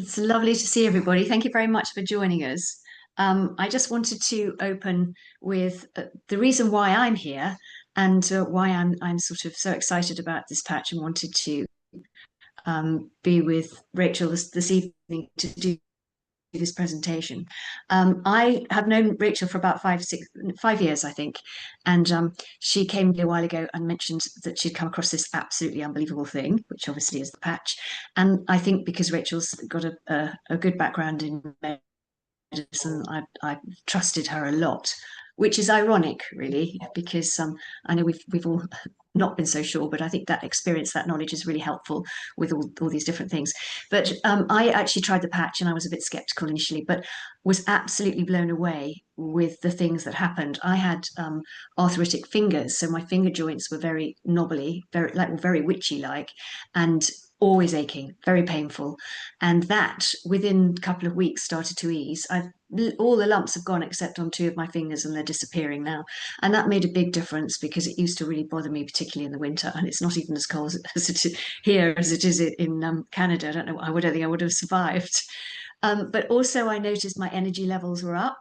It's lovely to see everybody. Thank you very much for joining us. I just wanted to open with the reason why I'm here and why I'm sort of so excited about this patch and wanted to be with Rachel this evening to do this presentation. I have known Rachel for about 5 years, I think, and she came a while ago and mentioned that she'd come across this absolutely unbelievable thing, which obviously is the patch. And I think because Rachel's got a good background in medicine, I trusted her a lot, which is ironic, really, because I know we've all not been so sure, but I think that experience, that knowledge is really helpful with all these different things. But I actually tried the patch and I was a bit skeptical initially, but was absolutely blown away with the things that happened. I had arthritic fingers, so my finger joints were very knobbly, very witchy like, and always aching, very painful. And that within a couple of weeks started to ease. All the lumps have gone except on two of my fingers and they're disappearing now. And that made a big difference because it used to really bother me, particularly in the winter. And it's not even as cold as it is here as it is in Canada. I don't know. I don't think I would have survived. But also I noticed my energy levels were up.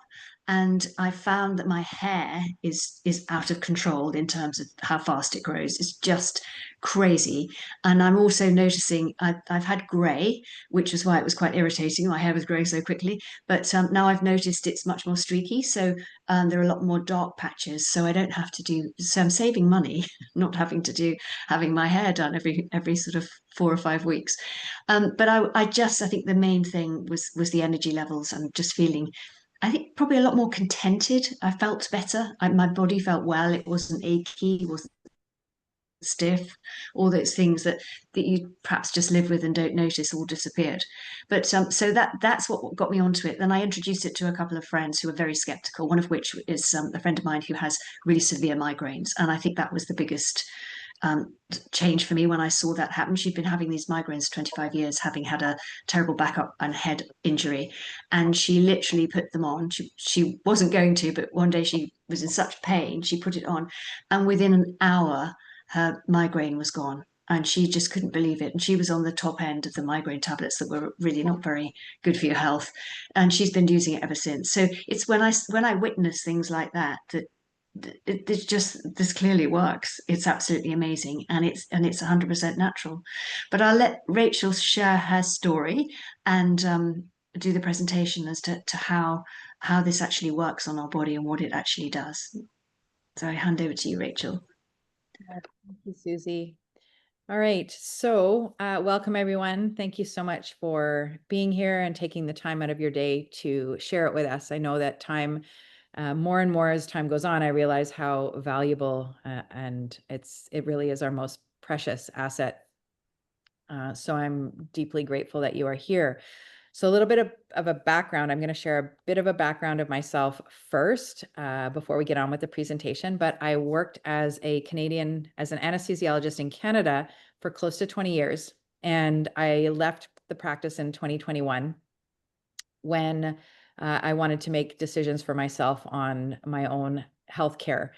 And I found that my hair is out of control in terms of how fast it grows. It's just crazy. And I'm also noticing I've had grey, which was why it was quite irritating. My hair was growing so quickly. But now I've noticed it's much more streaky. So there are a lot more dark patches. So I don't have to do, so I'm saving money, not having my hair done every sort of 4 or 5 weeks. But I think the main thing was the energy levels and just feeling, I think probably a lot more contented. I felt better. My body felt well. It wasn't achy. It wasn't stiff. All those things that you perhaps just live with and don't notice all disappeared. But so that's what got me onto it. Then I introduced it to a couple of friends who were very skeptical. One of which is a friend of mine who has really severe migraines, and I think that was the biggest change for me when I saw that happen. She'd been having these migraines for 25 years, having had a terrible back up and head injury. And she literally put them on. She wasn't going to, but one day she was in such pain, she put it on. And within an hour, her migraine was gone. And she just couldn't believe it. And she was on the top end of the migraine tablets that were really not very good for your health. And she's been using it ever since. So it's when I witness things like that it's just, this clearly works. It's absolutely amazing, and it's 100% natural. But I'll let Rachel share her story and do the presentation as to how this actually works on our body and what it actually does. So I hand over to you, Rachel. Thank you, Susie. All right, so welcome everyone. Thank you so much for being here and taking the time out of your day to share it with us. I know that time, more and more as time goes on, I realize how valuable and it really is our most precious asset. So I'm deeply grateful that you are here. So a little bit of a background. I'm going to share a bit of a background of myself first before we get on with the presentation. But I worked as an anesthesiologist in Canada for close to 20 years. And I left the practice in 2021 when I wanted to make decisions for myself on my own healthcare.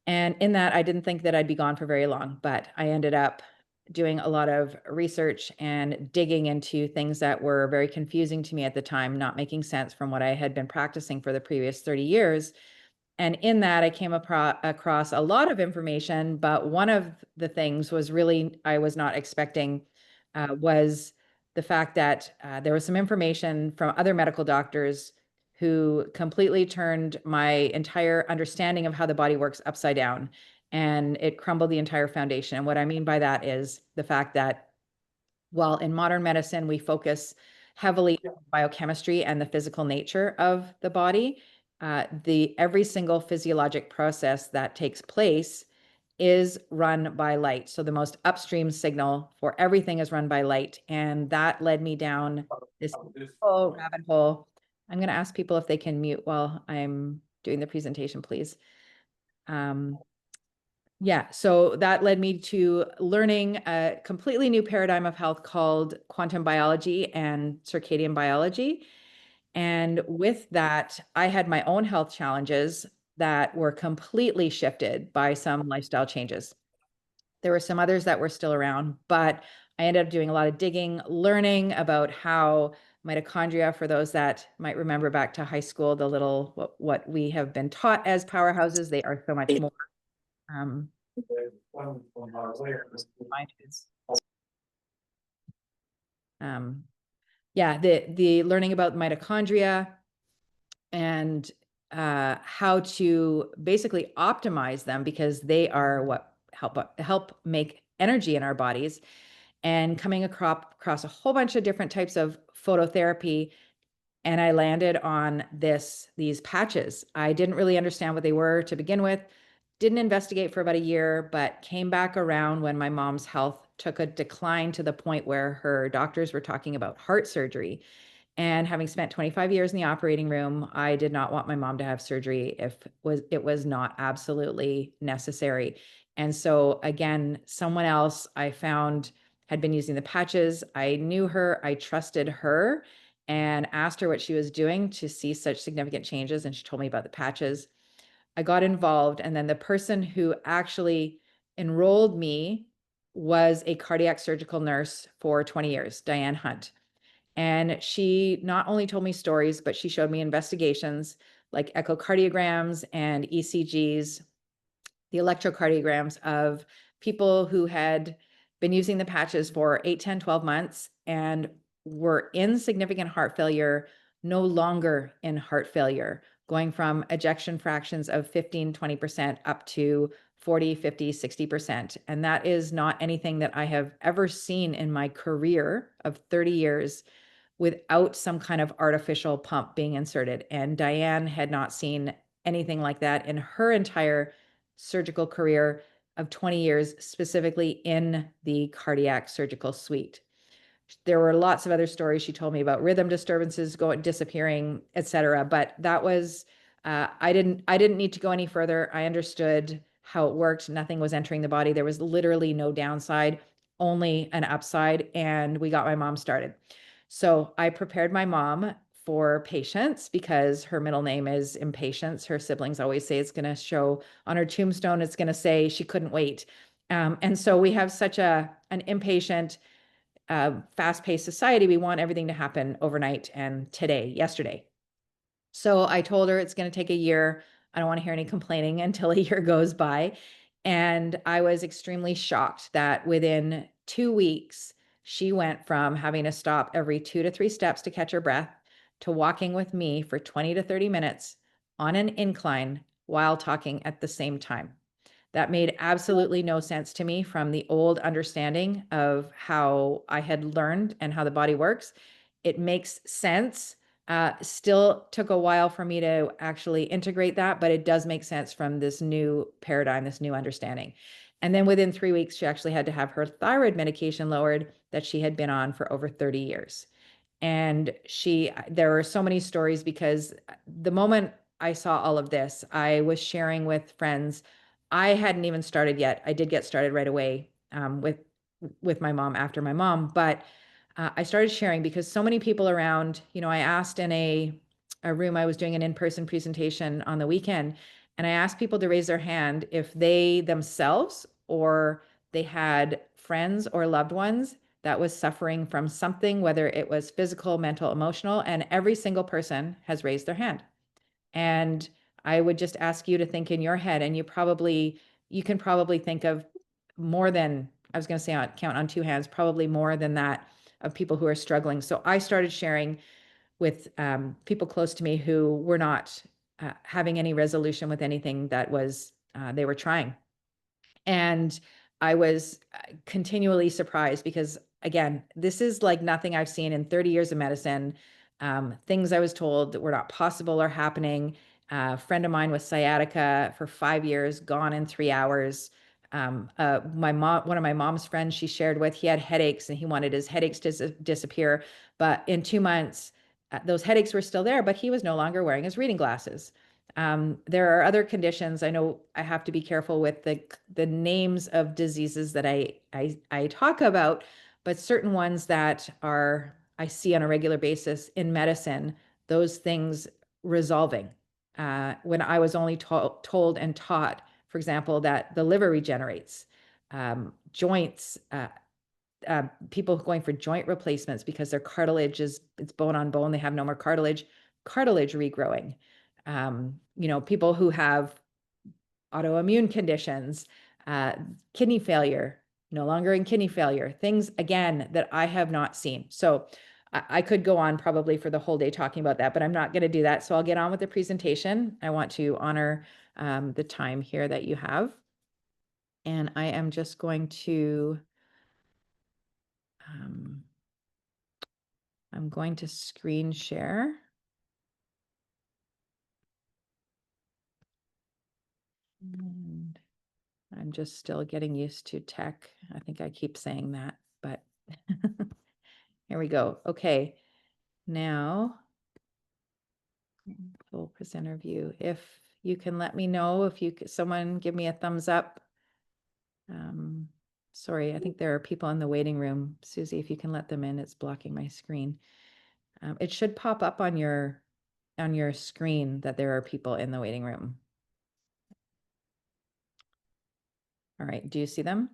And in that, I didn't think that I'd be gone for very long, but I ended up doing a lot of research and digging into things that were very confusing to me at the time, not making sense from what I had been practicing for the previous 30 years. And in that, I came across a lot of information, but one of the things was really I was not expecting was the fact that there was some information from other medical doctors who completely turned my entire understanding of how the body works upside down, and it crumbled the entire foundation. And what I mean by that is the fact that while in modern medicine, we focus heavily on biochemistry and the physical nature of the body, every single physiologic process that takes place is run by light. So the most upstream signal for everything is run by light. And that led me down this whole rabbit hole. I'm going to ask people if they can mute while I'm doing the presentation, please. Yeah, so that led me to learning a completely new paradigm of health called quantum biology and circadian biology. And with that, I had my own health challenges that were completely shifted by some lifestyle changes. There were some others that were still around, but I ended up doing a lot of digging, learning about how mitochondria, for those that might remember back to high school, the little, what we have been taught as powerhouses, they are so much more. Yeah, the learning about mitochondria and how to basically optimize them, because they are what help make energy in our bodies, and coming across a whole bunch of different types of phototherapy. And I landed on these patches. I didn't really understand what they were to begin with, didn't investigate for about a year, but came back around when my mom's health took a decline to the point where her doctors were talking about heart surgery. And having spent 25 years in the operating room, I did not want my mom to have surgery if it was not absolutely necessary. And so again, someone else I found had been using the patches. I knew her, I trusted her, and asked her what she was doing to see such significant changes. And she told me about the patches. I got involved. And then the person who actually enrolled me was a cardiac surgical nurse for 20 years, Diane Hunt. And she not only told me stories, but she showed me investigations like echocardiograms and ECGs, the electrocardiograms of people who had been using the patches for 8, 10, 12 months and were in significant heart failure, no longer in heart failure, going from ejection fractions of 15, 20% up to 40, 50, 60%. And that is not anything that I have ever seen in my career of 30 years without some kind of artificial pump being inserted. And Diane had not seen anything like that in her entire surgical career of 20 years, specifically in the cardiac surgical suite. There were lots of other stories she told me about rhythm disturbances disappearing, et cetera. But that was, I didn't need to go any further. I understood how it worked. Nothing was entering the body. There was literally no downside, only an upside. And we got my mom started. So I prepared my mom for patience, because her middle name is Impatience. Her siblings always say it's going to show on her tombstone. It's going to say she couldn't wait. And so we have such an impatient, fast-paced society. We want everything to happen overnight and yesterday. So I told her it's going to take a year. I don't want to hear any complaining until a year goes by. And I was extremely shocked that within 2 weeks, she went from having to stop every 2 to 3 steps to catch her breath to walking with me for 20 to 30 minutes on an incline while talking at the same time. That made absolutely no sense to me from the old understanding of how I had learned and how the body works. It makes sense. Still took a while for me to actually integrate that, but it does make sense from this new paradigm, this new understanding. And then within 3 weeks, she actually had to have her thyroid medication lowered that she had been on for over 30 years. And there were so many stories, because the moment I saw all of this, I was sharing with friends. I hadn't even started yet. I did get started right away with my mom after my mom, but I started sharing because so many people around. I asked in a room, I was doing an in-person presentation on the weekend, and I asked people to raise their hand if they themselves or they had friends or loved ones that was suffering from something, whether it was physical, mental, emotional, and every single person has raised their hand. And I would just ask you to think in your head, and you can probably think of more than, I was going to say, count on 2 hands, probably more than that, of people who are struggling. So I started sharing with people close to me who were not having any resolution with anything that was they were trying. And I was continually surprised, because again, this is like nothing I've seen in 30 years of medicine. Things I was told that were not possible are happening. A friend of mine with sciatica for 5 years, gone in 3 hours. One of my mom's friends she shared with, he had headaches and he wanted his headaches to disappear. But in 2 months, those headaches were still there, but he was no longer wearing his reading glasses. There are other conditions. I know I have to be careful with the names of diseases that I talk about, but certain ones that I see on a regular basis in medicine, those things resolving. When I was only told and taught, for example, that the liver regenerates, joints people going for joint replacements because their cartilage it's bone on bone. They have no more cartilage regrowing. People who have autoimmune conditions, kidney failure, no longer in kidney failure, things again that I have not seen. So I could go on probably for the whole day talking about that, but I'm not going to do that. So I'll get on with the presentation. I want to honor the time here that you have. And I am just going to, I'm going to screen share. And I'm just still getting used to tech. I think I keep saying that, but here we go. Okay, now full presenter view. If you can let me know, someone give me a thumbs up. Sorry, I think there are people in the waiting room. Susie, if you can let them in, it's blocking my screen. It should pop up on your screen that there are people in the waiting room. All right, do you see them?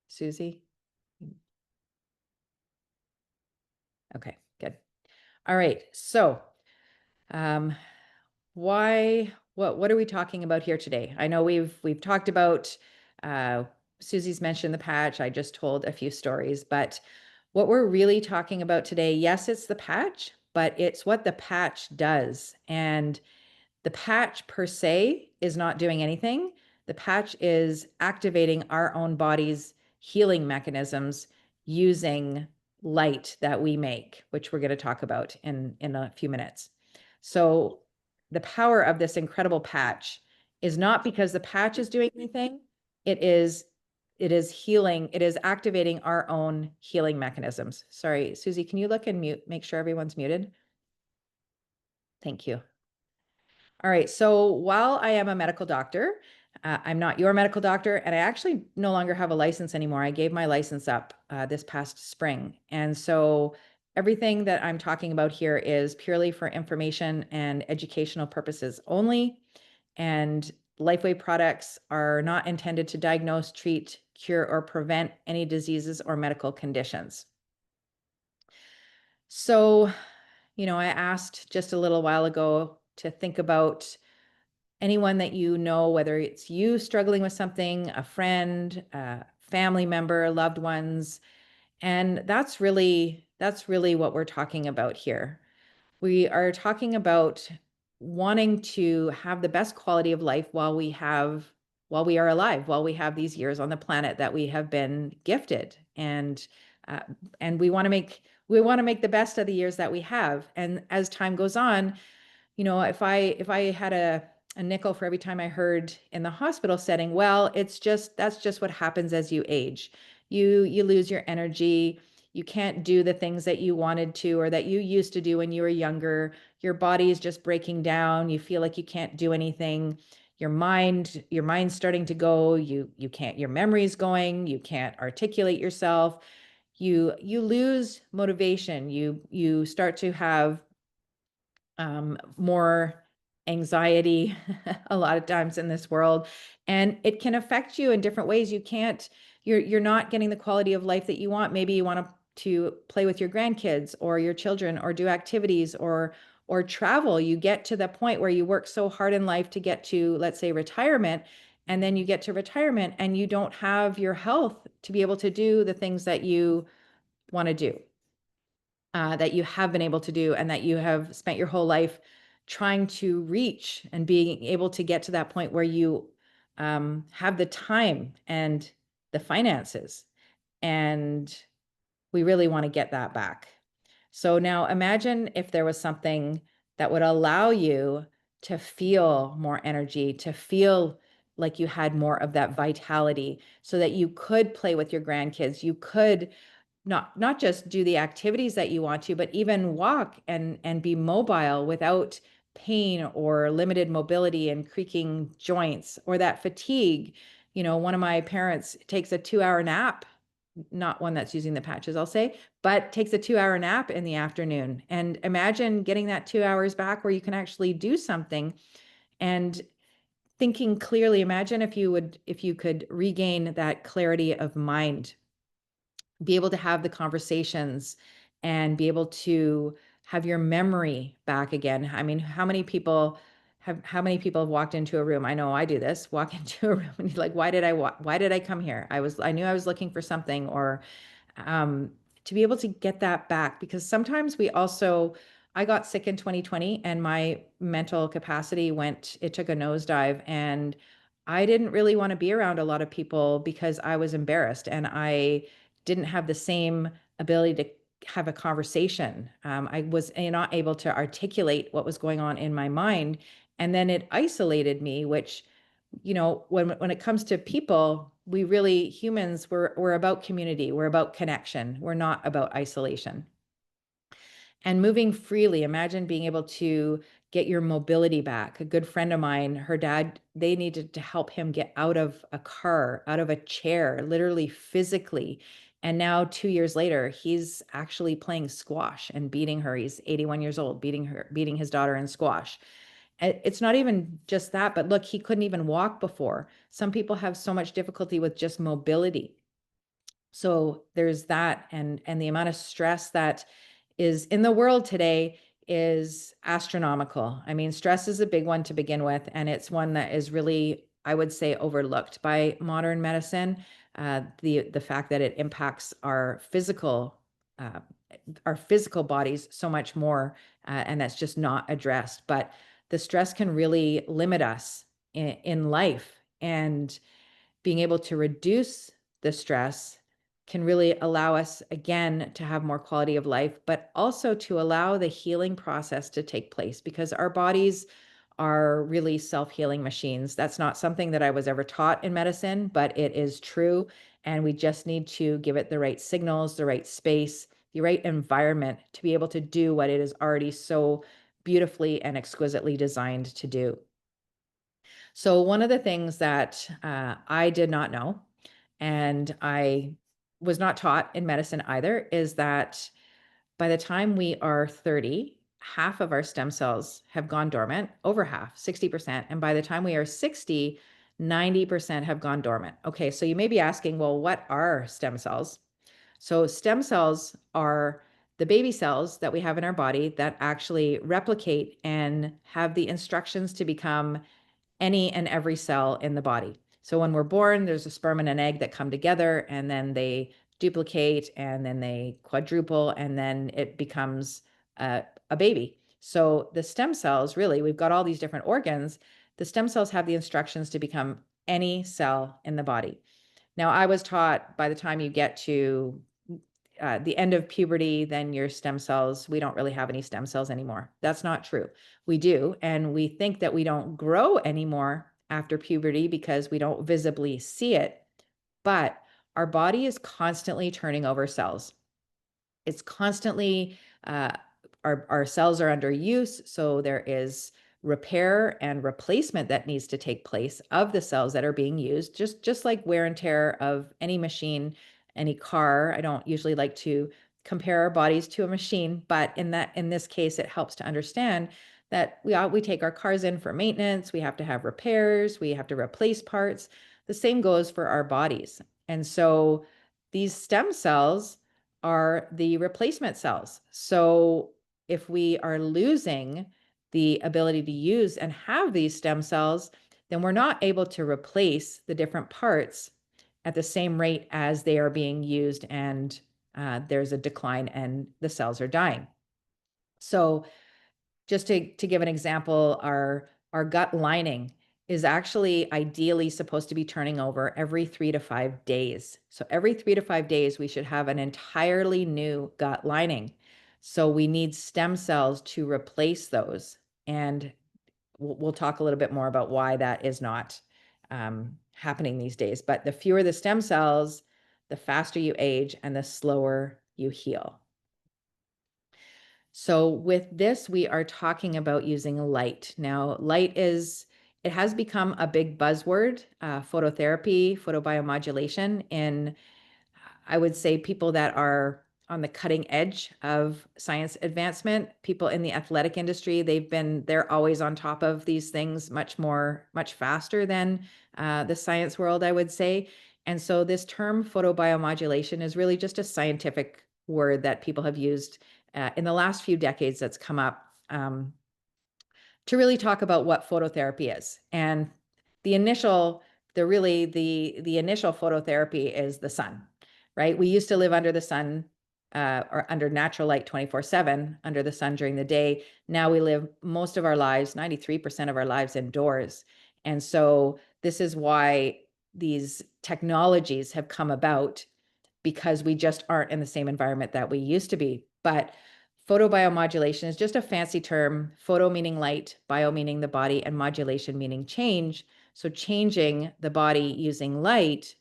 Susie? Okay, good. All right, so what are we talking about here today? I know we've talked about, Susie's mentioned the patch. I just told a few stories, but what we're really talking about today, yes, it's the patch, but it's what the patch does. And the patch per se is not doing anything. The patch is activating our own body's healing mechanisms using light that we make, which we're going to talk about in a few minutes. So the power of this incredible patch is not because the patch is doing anything. It is healing. It is activating our own healing mechanisms. Sorry, Susie, can you look and make sure everyone's muted? Thank you. All right, so while I am a medical doctor, I'm not your medical doctor, and I actually no longer have a license anymore. I gave my license up this past spring. And so everything that I'm talking about here is purely for information and educational purposes only. And Lifewave products are not intended to diagnose, treat, cure, or prevent any diseases or medical conditions. So, I asked just a little while ago to think about anyone that you know, whether it's you struggling with something, a friend, a family member, loved ones. And that's really what we're talking about here. We are talking about wanting to have the best quality of life while we are alive, while we have these years on the planet that we have been gifted. And we want to make the best of the years that we have. And as time goes on, if I had a nickel for every time I heard in the hospital setting, well, that's just what happens as you age. You lose your energy. You can't do the things that you wanted to or that you used to do when you were younger. Your body is just breaking down. You feel like you can't do anything. Your mind's starting to go. You can't, your memory's going. You can't articulate yourself. You lose motivation. You start to have more anxiety a lot of times in this world, and it can affect you in different ways. You're not getting the quality of life that you want. Maybe you want to play with your grandkids or your children or do activities or travel. You get to the point where you work so hard in life to get to, let's say, retirement, and then you get to retirement and you don't have your health to be able to do the things that you want to do. That you have been able to do and that you have spent your whole life trying to reach and being able to get to that point where you have the time and the finances. And we really want to get that back. So now imagine if there was something that would allow you to feel more energy, to feel like you had more of that vitality so that you could play with your grandkids. You could not just do the activities that you want to, but even walk and be mobile without pain or limited mobility and creaking joints or that fatigue. One of my parents takes a 2-hour nap, not one that's using the patches, I'll say, but takes a 2-hour nap in the afternoon. And imagine getting that 2 hours back where you can actually do something. And thinking clearly. Imagine if you could regain that clarity of mind, be able to have the conversations and be able to have your memory back again. I mean, how many people have walked into a room? I know I do this, walk into a room and you're like, why did I come here? I knew I was looking for something, or um, to be able to get that back. Because sometimes I got sick in 2020 and my mental capacity it took a nosedive, and I didn't really want to be around a lot of people because I was embarrassed and I didn't have the same ability to have a conversation. I was not able to articulate what was going on in my mind. And then it isolated me, which, when it comes to people, humans, we're about community, we're about connection, we're not about isolation. And moving freely, imagine being able to get your mobility back. A good friend of mine, her dad, they needed to help him get out of a car, out of a chair, literally physically. And now 2 years later, he's actually playing squash and beating her. He's 81 years old, beating his daughter in squash. It's not even just that, but look, he couldn't even walk before. Some people have so much difficulty with just mobility. So there's that, and the amount of stress that is in the world today is astronomical. I mean, stress is a big one to begin with, and it's one that is really, I would say, overlooked by modern medicine. The fact that it impacts uh, our physical bodies so much more, and that's just not addressed. But the stress can really limit us in life, and being able to reduce the stress can really allow us, again, to have more quality of life, but also to allow the healing process to take place, because our bodies are really self-healing machines. That's not something that I was ever taught in medicine, but it is true. And we just need to give it the right signals, the right space, the right environment to be able to do what it is already so beautifully and exquisitely designed to do. So one of the things that I did not know, and I was not taught in medicine either, is that by the time we are 30, half of our stem cells have gone dormant, over half, 60%. And by the time we are 60, 90% have gone dormant. Okay, so you may be asking, well, what are stem cells? So stem cells are the baby cells that we have in our body that actually replicate and have the instructions to become any and every cell in the body. So when we're born, there's a sperm and an egg that come together, and then they duplicate, and then they quadruple, and then it becomes a baby. So the stem cells, really, we've got all these different organs. The stem cells have the instructions to become any cell in the body. Now, I was taught by the time you get to the end of puberty, then your stem cells, we don't really have any stem cells anymore. That's not true. We do. And we think that we don't grow anymore after puberty because we don't visibly see it. But our body is constantly turning over cells. It's constantly, our cells are under use. So there is repair and replacement that needs to take place of the cells that are being used, just like wear and tear of any machine, any car. I don't usually like to compare our bodies to a machine, but in this case, it helps to understand that we take our cars in for maintenance. We have to have repairs. We have to replace parts. The same goes for our bodies. And so these stem cells are the replacement cells. So if we are losing the ability to use and have these stem cells, then we're not able to replace the different parts at the same rate as they are being used, and there's a decline and the cells are dying. So just to give an example, our gut lining is actually ideally supposed to be turning over every 3 to 5 days. So every 3 to 5 days, we should have an entirely new gut lining. So we need stem cells to replace those. And we'll talk a little bit more about why that is not happening these days. But the fewer the stem cells, the faster you age and the slower you heal. So with this, we are talking about using light. Now, it has become a big buzzword, phototherapy, photobiomodulation, in, I would say, people that are on the cutting edge of science advancement. People in the athletic industry, they're always on top of these things much faster than the science world, I would say. And so this term photobiomodulation is really just a scientific word that people have used in the last few decades that's come up to really talk about what phototherapy is. And the initial phototherapy is the sun, right? We used to live under the sun or under natural light 24/7 under the sun during the day. Now we live most of our lives, 93% of our lives, indoors. And so this is why these technologies have come about, because we just aren't in the same environment that we used to be. But photobiomodulation is just a fancy term, photo meaning light, bio meaning the body, and modulation meaning change. So changing the body using light.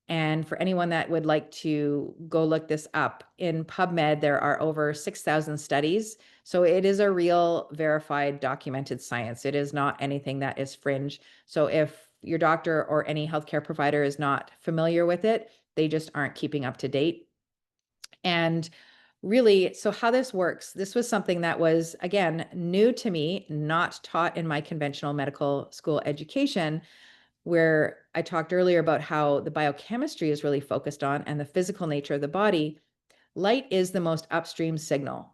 And for anyone that would like to go look this up, in PubMed, there are over 6,000 studies. So it is a real verified documented science. It is not anything that is fringe. So if your doctor or any healthcare provider is not familiar with it, they just aren't keeping up to date. And really, so how this works, this was something that was, again, new to me, not taught in my conventional medical school education, where I talked earlier about how the biochemistry is really focused on and the physical nature of the body. Light is the most upstream signal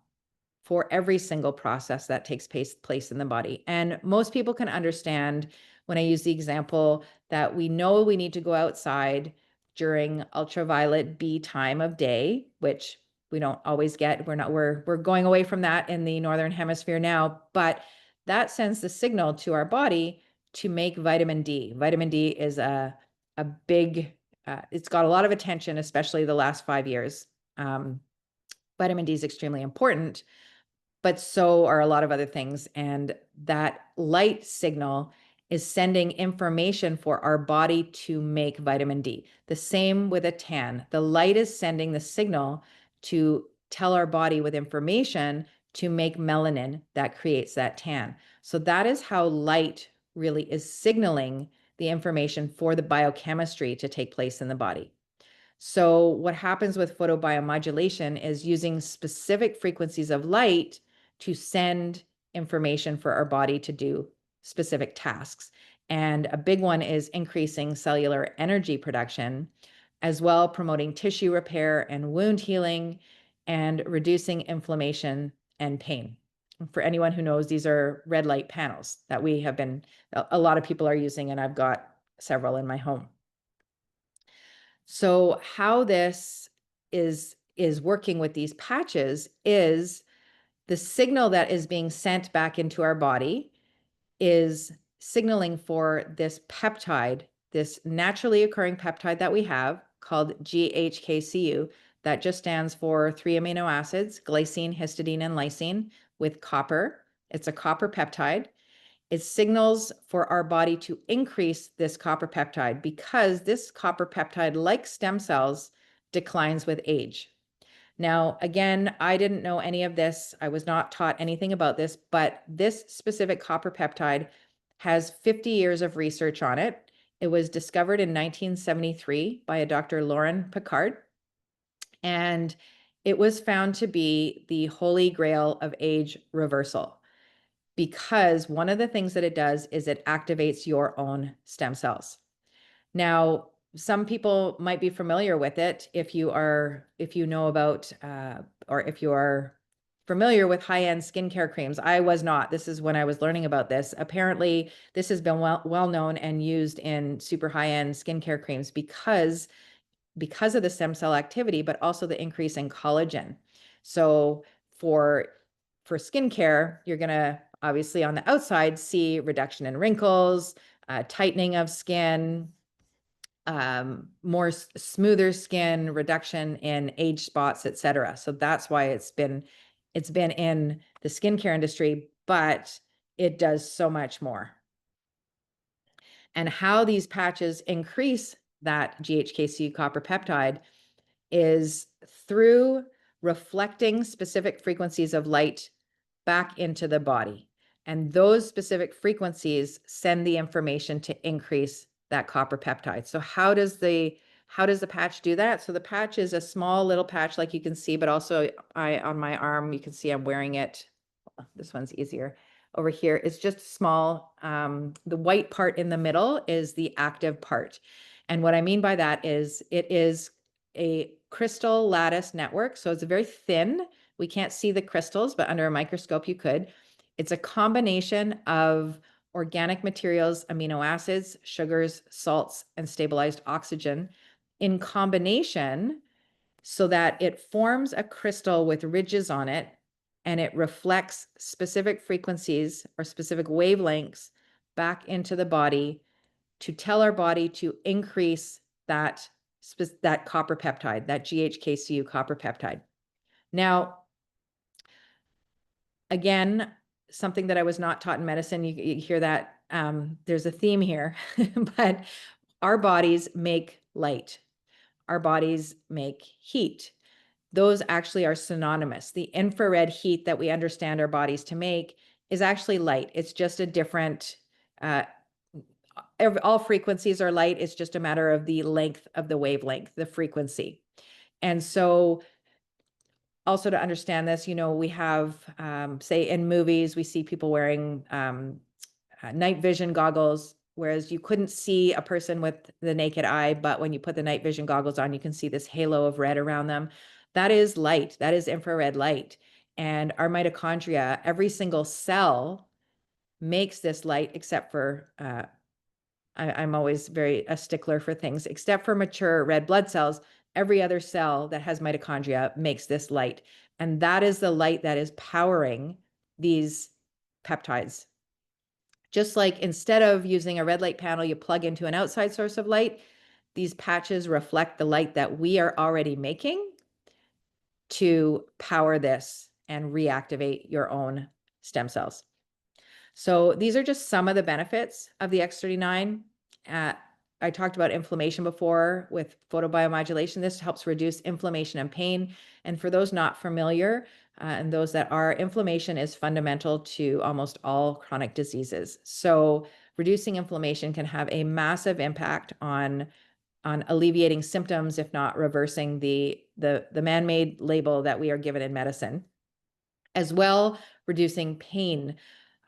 for every single process that takes place in the body. And most people can understand when I use the example that we know we need to go outside during ultraviolet B time of day, which we don't always get. We're going away from that in the Northern Hemisphere now, but that sends the signal to our body to make vitamin D. Vitamin D is a big, it's got a lot of attention, especially the last 5 years. Vitamin D is extremely important, but so are a lot of other things. And that light signal is sending information for our body to make vitamin D. The same with a tan. The light is sending the signal to tell our body with information to make melanin that creates that tan. So that is how light really is signaling the information for the biochemistry to take place in the body. So what happens with photobiomodulation is using specific frequencies of light to send information for our body to do specific tasks. And a big one is increasing cellular energy production, as well promoting tissue repair and wound healing, and reducing inflammation and pain. For anyone who knows, these are red light panels that a lot of people are using, and I've got several in my home. So how this is working with these patches is the signal that is being sent back into our body is signaling for this peptide, this naturally occurring peptide that we have called GHKCU, that just stands for 3 amino acids, glycine, histidine, and lysine, with copper. It's a copper peptide. It signals for our body to increase this copper peptide because this copper peptide, like stem cells, declines with age. Now, again, I didn't know any of this. I was not taught anything about this, but this specific copper peptide has 50 years of research on it. It was discovered in 1973 by a Dr. Lauren Picard, and it was found to be the holy grail of age reversal, because one of the things that it does is it activates your own stem cells. Now, some people might be familiar with it if you know about, or if you are familiar with high-end skincare creams. I was not. This is when I was learning about this. Apparently, this has been well known and used in super high-end skincare creams because of the stem cell activity, but also the increase in collagen. So for skincare, you're going to obviously on the outside see reduction in wrinkles, tightening of skin, more smoother skin, reduction in age spots, etc. So that's why it's been in the skincare industry, but it does so much more. And how these patches increase that GHKCU copper peptide is through reflecting specific frequencies of light back into the body. And those specific frequencies send the information to increase that copper peptide. So how does the How does the patch do that? So the patch is a small little patch like you can see, but also on my arm, you can see I'm wearing it. This one's easier. Over here, it's just small. The white part in the middle is the active part. And what I mean by that is it is a crystal lattice network. So it's very thin. We can't see the crystals, but under a microscope you could. It's a combination of organic materials, amino acids, sugars, salts, and stabilized oxygen in combination so that it forms a crystal with ridges on it, and it reflects specific frequencies or specific wavelengths back into the body to tell our body to increase that copper peptide, that GHKCU copper peptide. Now, again, something that I was not taught in medicine, you hear that there's a theme here, but our bodies make light. Our bodies make heat. Those actually are synonymous. The infrared heat that we understand our bodies to make is actually light. It's just a different, all frequencies are light. It's just a matter of the length of the wavelength, the frequency. And so also to understand this, we have, say in movies, we see people wearing night vision goggles, whereas you couldn't see a person with the naked eye, but when you put the night vision goggles on, you can see this halo of red around them. That is light. That is infrared light. And our mitochondria, every single cell makes this light, except for, I'm always a stickler for things, except for mature red blood cells. Every other cell that has mitochondria makes this light. And that is the light that is powering these peptides. Just like instead of using a red light panel, you plug into an outside source of light, these patches reflect the light that we are already making to power this and reactivate your own stem cells. So these are just some of the benefits of the X39. I talked about inflammation before with photobiomodulation. This helps reduce inflammation and pain. And for those not familiar, and those that are, inflammation is fundamental to almost all chronic diseases. So reducing inflammation can have a massive impact on alleviating symptoms, if not reversing the man-made label that we are given in medicine. As well, reducing pain.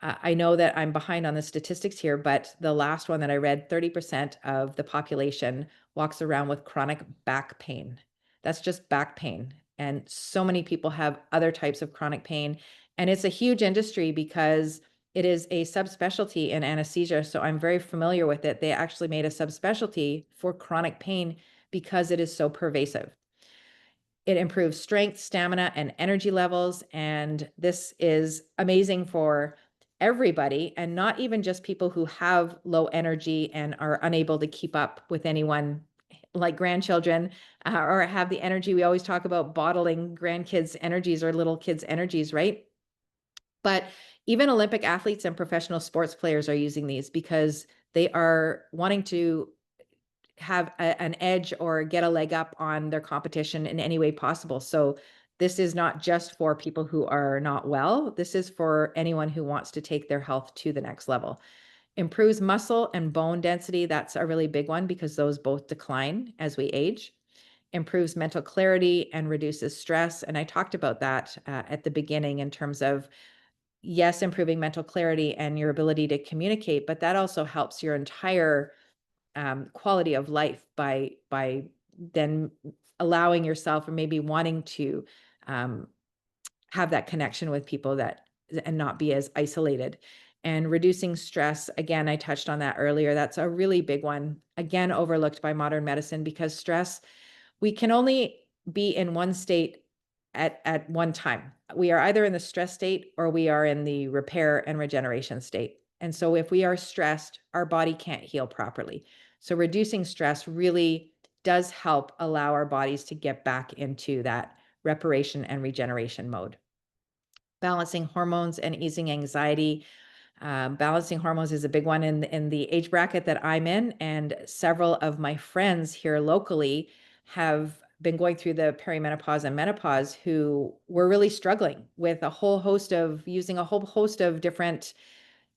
I know that I'm behind on the statistics here, but the last one that I read, 30% of the population walks around with chronic back pain. That's just back pain. And so many people have other types of chronic pain. And it's a huge industry because it is a subspecialty in anesthesia. So I'm very familiar with it. They actually made a subspecialty for chronic pain because it is so pervasive. It improves strength, stamina, and energy levels. And this is amazing for everybody, and not even just people who have low energy and are unable to keep up with anyone, like grandchildren, or have the energy. We always talk about bottling grandkids' energies or little kids' energies, right? But even Olympic athletes and professional sports players are using these because they are wanting to have an edge or get a leg up on their competition in any way possible. So this is not just for people who are not well. This is for anyone who wants to take their health to the next level. Improves muscle and bone density. That's a really big one because those both decline as we age. Improves mental clarity and reduces stress. And I talked about that at the beginning in terms of, yes, improving mental clarity and your ability to communicate, but that also helps your entire quality of life by then allowing yourself, or maybe wanting to have that connection with people and not be as isolated. And reducing stress, again, I touched on that earlier. That's a really big one, again, overlooked by modern medicine, because stress, we can only be in one state at one time. We are either in the stress state or we are in the repair and regeneration state. And so if we are stressed, our body can't heal properly. So reducing stress really does help allow our bodies to get back into that reparation and regeneration mode. Balancing hormones and easing anxiety. Balancing hormones is a big one in the age bracket that I'm in, and several of my friends here locally have been going through the perimenopause and menopause who were really struggling with using a whole host of different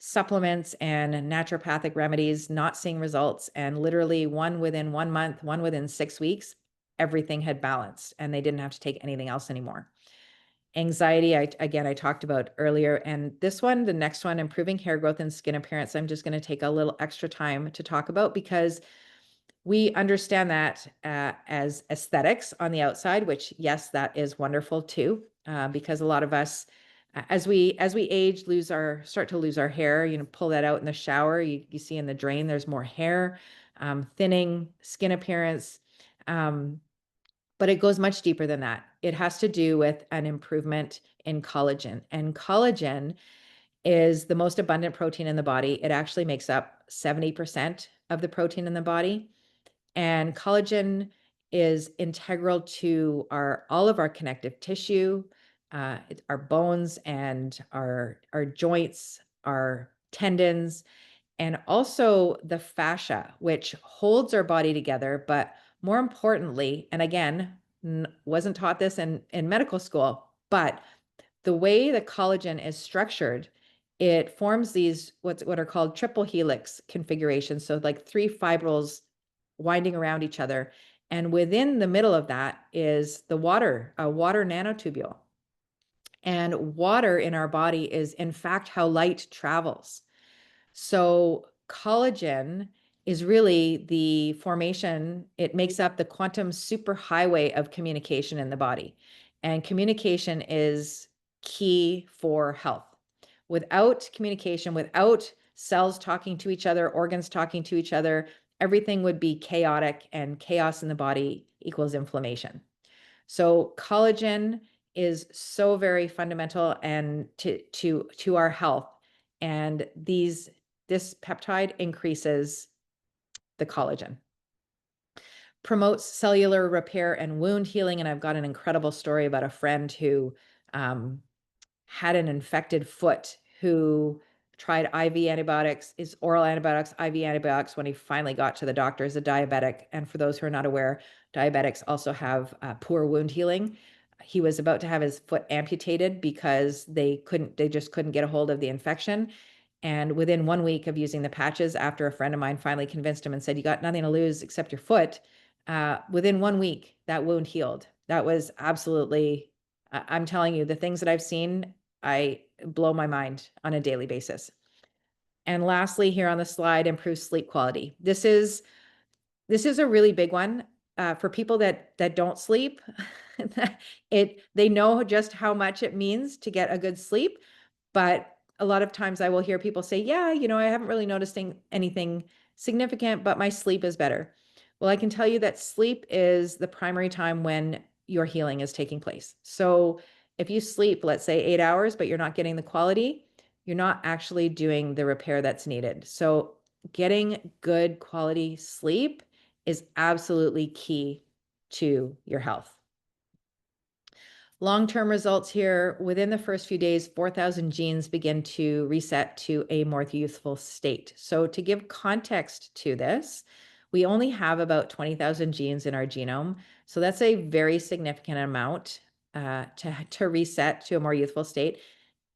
supplements and naturopathic remedies, not seeing results. And literally one within 1 month, one within 6 weeks, everything had balanced and they didn't have to take anything else anymore. Anxiety, I talked about earlier. And this one, the next one, improving hair growth and skin appearance, I'm just going to take a little extra time to talk about, because we understand that as aesthetics on the outside, which, yes, that is wonderful too, because a lot of us, as we age, start to lose our hair. Pull that out in the shower. You see in the drain, there's more hair, thinning, skin appearance. But it goes much deeper than that. It has to do with an improvement in collagen. And collagen is the most abundant protein in the body. It actually makes up 70% of the protein in the body. And collagen is integral to all of our connective tissue, our bones and our joints, our tendons, and also the fascia, which holds our body together. But more importantly, and again, wasn't taught this in medical school, but the way that collagen is structured, it forms these what are called triple helix configurations. So like 3 fibrils winding around each other. And within the middle of that is a water nanotubule. And water in our body is, in fact, how light travels. So collagen is really the formation. It makes up the quantum superhighway of communication in the body. And communication is key for health. Without communication, without cells talking to each other, organs talking to each other, everything would be chaotic, and chaos in the body equals inflammation. So collagen is so very fundamental and to our health. And this peptide increases the collagen, promotes cellular repair and wound healing. And I've got an incredible story about a friend who had an infected foot, who tried IV antibiotics, oral antibiotics, IV antibiotics, when he finally got to the doctor as a diabetic. And for those who are not aware, diabetics also have poor wound healing. He was about to have his foot amputated because they just couldn't get a hold of the infection. And within 1 week of using the patches, after a friend of mine finally convinced him and said, "You got nothing to lose except your foot," within 1 week, that wound healed. That was absolutely, I'm telling you, the things that I've seen, I blow my mind on a daily basis. And lastly, here on the slide, improve sleep quality. This is a really big one for people that don't sleep. They know just how much it means to get a good sleep, but a lot of times I will hear people say, "Yeah, I haven't really noticed anything significant, but my sleep is better." Well, I can tell you that sleep is the primary time when your healing is taking place. So if you sleep, let's say 8 hours, but you're not getting the quality, you're not actually doing the repair that's needed. So getting good quality sleep is absolutely key to your health. Long-term results here: within the first few days, 4,000 genes begin to reset to a more youthful state. So to give context to this, we only have about 20,000 genes in our genome. So that's a very significant amount to reset to a more youthful state.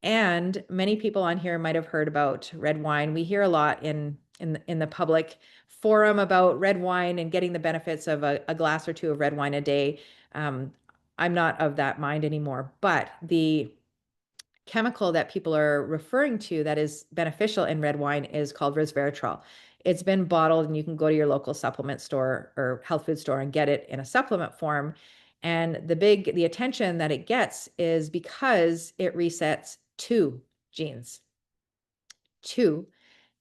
And many people on here might have heard about red wine. We hear a lot in the public forum about red wine and getting the benefits of a glass or two of red wine a day. I'm not of that mind anymore, but the chemical that people are referring to that is beneficial in red wine is called resveratrol. It's been bottled, and you can go to your local supplement store or health food store and get it in a supplement form. And the attention that it gets is because it resets 2 genes. 2.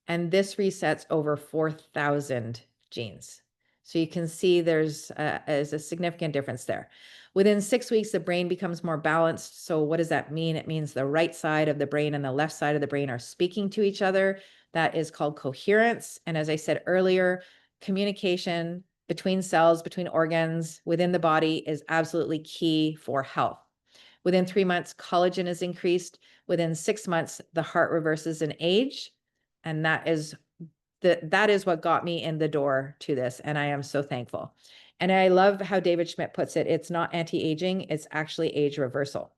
And this resets over 4,000 genes. So you can see there's a significant difference there. Within 6 weeks, the brain becomes more balanced. So what does that mean? It means the right side of the brain and the left side of the brain are speaking to each other. That is called coherence. And as I said earlier, communication between cells, between organs, within the body is absolutely key for health. Within 3 months, collagen is increased. Within 6 months, the heart reverses in age. And that is what got me in the door to this. And I am so thankful. And I love how David Schmidt puts it. It's not anti-aging, it's actually age reversal.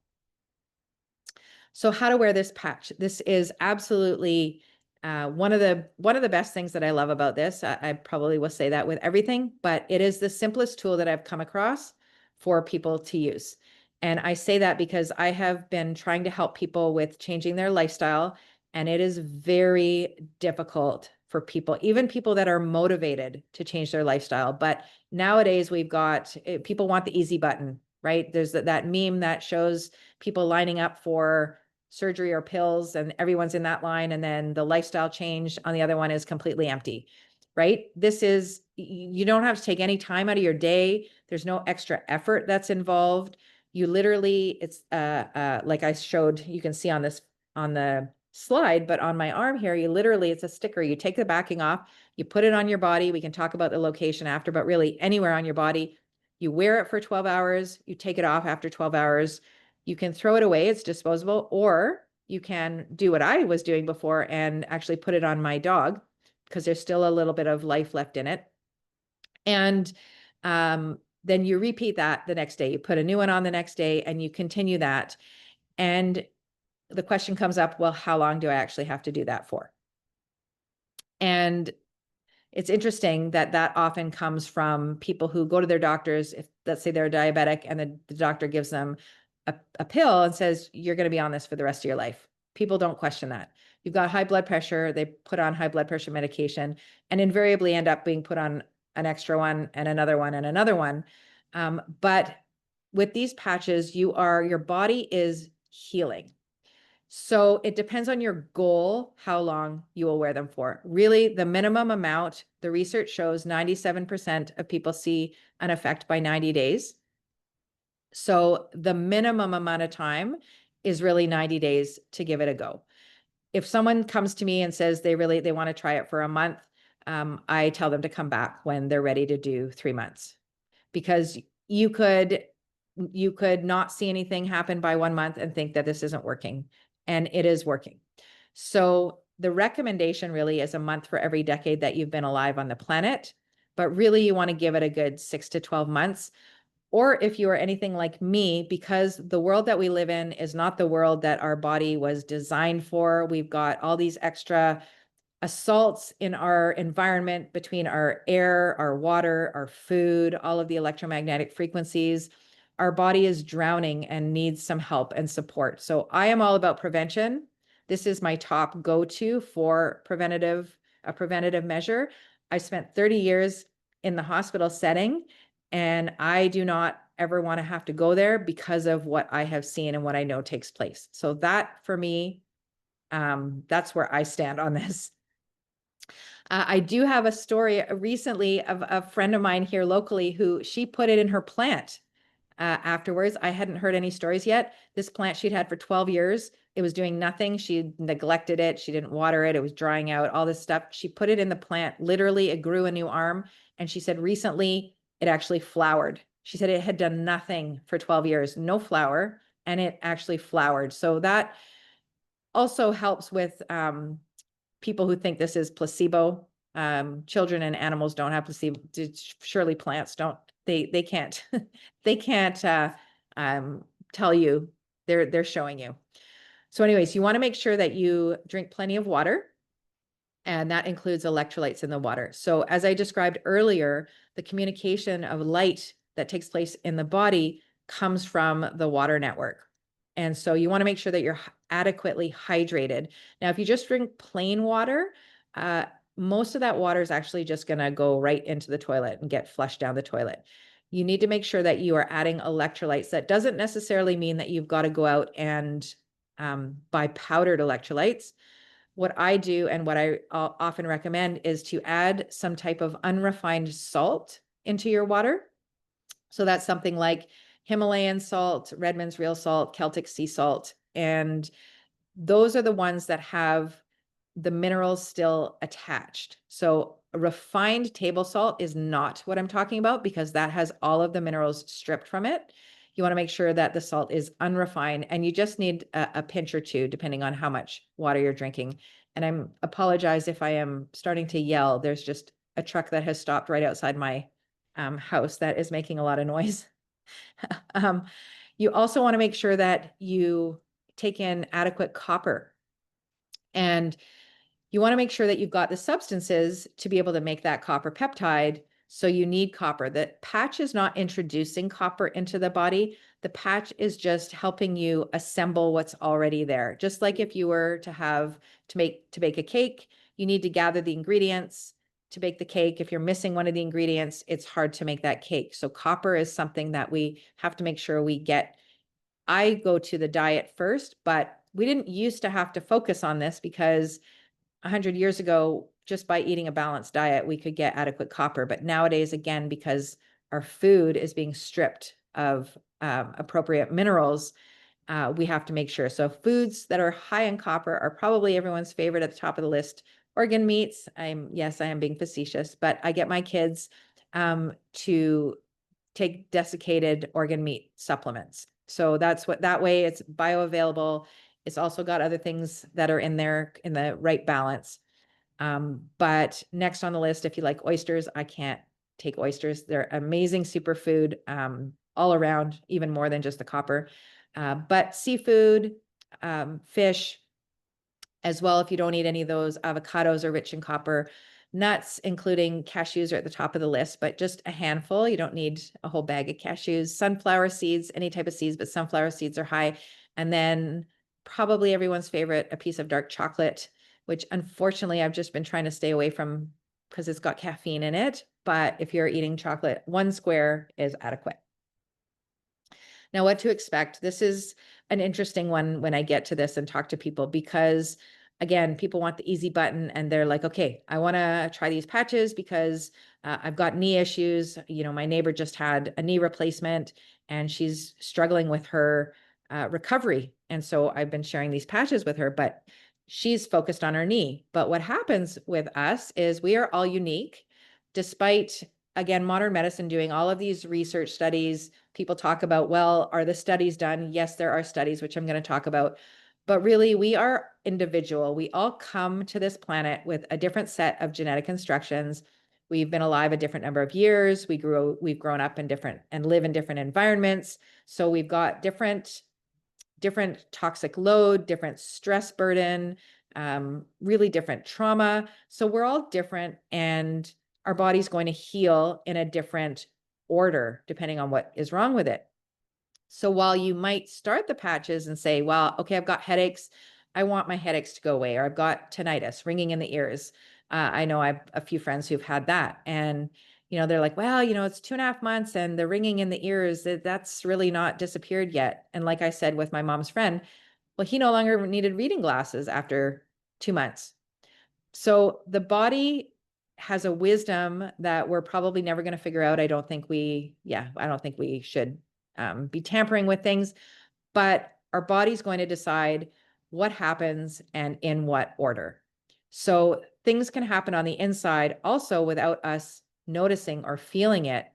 So how to wear this patch. This is absolutely One of the best things that I love about this, I probably will say that with everything, but it is the simplest tool that I've come across for people to use. And I say that because I have been trying to help people with changing their lifestyle, and it is very difficult for people, even people that are motivated to change their lifestyle. But nowadays we've got, people want the easy button, right? There's that meme that shows people lining up for surgery or pills, and everyone's in that line, and then the lifestyle change on the other one is completely empty, right? This is, you don't have to take any time out of your day. There's no extra effort that's involved. You literally, it's like I showed, you can see on this, on the slide, but on my arm here, you literally, it's a sticker. You take the backing off, you put it on your body. We can talk about the location after, but really anywhere on your body. You wear it for 12 hours, you take it off after 12 hours. You can throw it away, it's disposable, or you can do what I was doing before and actually put it on my dog, because there's still a little bit of life left in it. And then you repeat that the next day. You put a new one on the next day, and you continue that. And the question comes up, well, how long do I actually have to do that for? And it's interesting that that often comes from people who go to their doctors. If, let's say, they're diabetic, and the doctor gives them a pill and says, you're going to be on this for the rest of your life. People don't question that. You've got high blood pressure, they put on high blood pressure medication, and invariably end up being put on an extra one and another one and another one. But with these patches, your body is healing. So it depends on your goal, how long you will wear them for. Really, the minimum amount, the research shows 97% of people see an effect by 90 days. So the minimum amount of time is really 90 days to give it a go. If someone comes to me and says they want to try it for a month, I tell them to come back when they're ready to do 3 months, because you could not see anything happen by 1 month and think that this isn't working, and it is working. So the recommendation really is a month for every decade that you've been alive on the planet, but really you want to give it a good 6 to 12 months. Or if you are anything like me, because the world that we live in is not the world that our body was designed for. We've got all these extra assaults in our environment between our air, our water, our food, all of the electromagnetic frequencies. Our body is drowning and needs some help and support. So I am all about prevention. This is my top go-to for a preventative measure. I spent 30 years in the hospital setting, and I do not ever want to have to go there because of what I have seen and what I know takes place. So that, for me, that's where I stand on this. I do have a story recently of a friend of mine here locally who she put it in her plant afterwards. I hadn't heard any stories yet. This plant she'd had for 12 years. It was doing nothing. She neglected it. She didn't water it. It was drying out, all this stuff. She put it in the plant. Literally, it grew a new arm. And she said recently it actually flowered. She said it had done nothing for 12 years, no flower, and it actually flowered. So that also helps with people who think this is placebo. Children and animals don't have placebo. Surely plants don't. They can't. They can't tell you. They're showing you. So, anyways, you want to make sure that you drink plenty of water, and that includes electrolytes in the water. So, as I described earlier, the communication of light that takes place in the body comes from the water network. And so you want to make sure that you're adequately hydrated. Now, if you just drink plain water, most of that water is actually just going to go right into the toilet and get flushed down the toilet. You need to make sure that you are adding electrolytes. That doesn't necessarily mean that you've got to go out and buy powdered electrolytes. What I do and what I often recommend is to add some type of unrefined salt into your water. So that's something like Himalayan salt, Redmond's real salt, Celtic sea salt. And those are the ones that have the minerals still attached. So a refined table salt is not what I'm talking about, because that has all of the minerals stripped from it. You want to make sure that the salt is unrefined, and you just need a pinch or two, depending on how much water you're drinking. And I apologize if I am starting to yell. There's just a truck that has stopped right outside my house that is making a lot of noise. You also want to make sure that you take in adequate copper. And You want to make sure that you've got the substances to be able to make that copper peptide. So you need copper. The patch is not introducing copper into the body. The patch is just helping you assemble what's already there. Just like if you were to bake a cake, you need to gather the ingredients to bake the cake. If you're missing one of the ingredients, it's hard to make that cake. So copper is something that we have to make sure we get. I go to the diet first, but we didn't used to have to focus on this because 100 years ago, just by eating a balanced diet, we could get adequate copper. But nowadays, again, because our food is being stripped of appropriate minerals, we have to make sure. So foods that are high in copper are probably everyone's favorite at the top of the list. Organ meats. Yes, I am being facetious, but I get my kids to take desiccated organ meat supplements. So that way it's bioavailable. It's also got other things that are in there in the right balance. But next on the list, if you like oysters, I can't take oysters. They're amazing superfood all around, even more than just the copper. But seafood, fish, as well, if you don't eat any of those, avocados are rich in copper. Nuts, including cashews, are at the top of the list, but just a handful. You don't need a whole bag of cashews. Sunflower seeds, any type of seeds, but sunflower seeds are high. And then probably everyone's favorite, a piece of dark chocolate, which unfortunately I've just been trying to stay away from because it's got caffeine in it. But if you're eating chocolate, 1 square is adequate. Now, what to expect? This is an interesting one when I get to this and talk to people, because again, people want the easy button and they're like, okay, I want to try these patches because I've got knee issues. You know, my neighbor just had a knee replacement and she's struggling with her recovery. And so I've been sharing these patches with her, but she's focused on her knee. But what happens with us is we are all unique, despite, again, modern medicine doing all of these research studies. People talk about, well, are the studies done? Yes, there are studies, which I'm going to talk about. But really, we are individual. We all come to this planet with a different set of genetic instructions. We've been alive a different number of years. We've grown up in different and live in different environments. So we've got different toxic load, different stress burden, really different trauma. So we're all different, and our body's going to heal in a different order depending on what is wrong with it. So while you might start the patches and say, well, okay, I've got headaches, I want my headaches to go away, or I've got tinnitus, ringing in the ears. I know I have a few friends who've had that. And, they're like, well, it's 2.5 months and the ringing in the ears, that's really not disappeared yet. And like I said, with my mom's friend, well, he no longer needed reading glasses after 2 months. So the body has a wisdom that we're probably never going to figure out. I don't think we should be tampering with things, but our body's going to decide what happens and in what order. So things can happen on the inside also without us noticing or feeling it.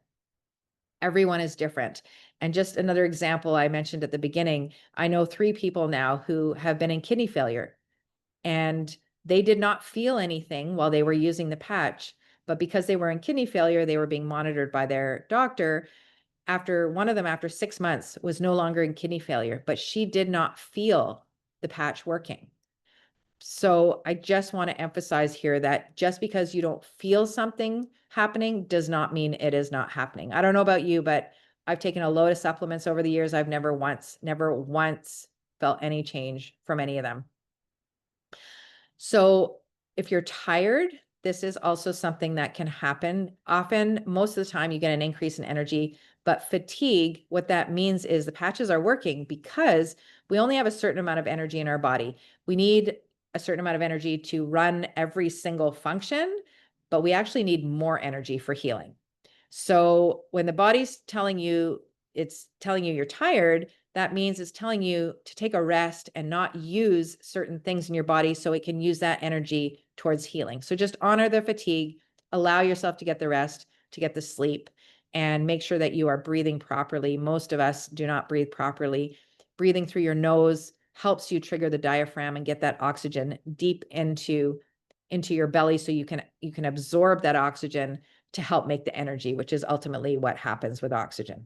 Everyone is different. And just another example I mentioned at the beginning, I know 3 people now who have been in kidney failure, and they did not feel anything while they were using the patch, but because they were in kidney failure, they were being monitored by their doctor. One of them, after 6 months, was no longer in kidney failure, but she did not feel the patch working. So I just want to emphasize here that just because you don't feel something happening does not mean it is not happening. I don't know about you, but I've taken a load of supplements over the years. I've never once felt any change from any of them. So if you're tired, this is also something that can happen. Often, most of the time, you get an increase in energy, but fatigue, what that means is the patches are working because we only have a certain amount of energy in our body. We need a certain amount of energy to run every single function, but we actually need more energy for healing. So when the body's telling you you're tired, that means it's telling you to take a rest and not use certain things in your body so it can use that energy towards healing. So just honor the fatigue, allow yourself to get the rest, to get the sleep, and make sure that you are breathing properly. Most of us do not breathe properly. Breathing through your nose helps you trigger the diaphragm and get that oxygen deep into your belly so you can absorb that oxygen to help make the energy, which is ultimately what happens with oxygen.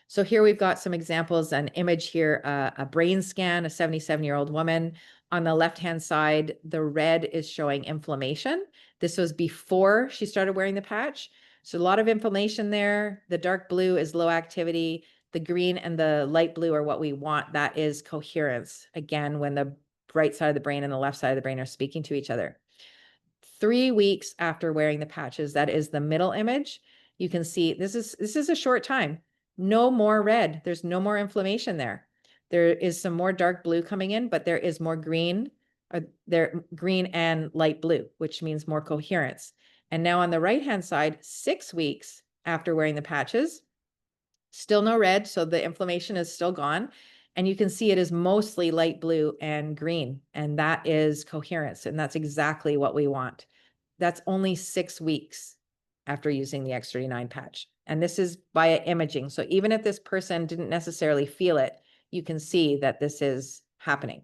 So here we've got some examples, an image here, a brain scan, a 77-year-old woman. On the left-hand side, the red is showing inflammation. This was before she started wearing the patch. So a lot of inflammation there. The dark blue is low activity. The green and the light blue are what we want. That is coherence. Again, when the right side of the brain and the left side of the brain are speaking to each other. 3 weeks after wearing the patches, that is the middle image. You can see this is a short time. No more red. There's no more inflammation there. There is some more dark blue coming in, but there is more green, green and light blue, which means more coherence. And now on the right-hand side, 6 weeks after wearing the patches, still no red, so the inflammation is still gone. And you can see it is mostly light blue and green, and that is coherence, and that's exactly what we want. That's only 6 weeks after using the X39 patch. And this is via imaging. So even if this person didn't necessarily feel it, you can see that this is happening.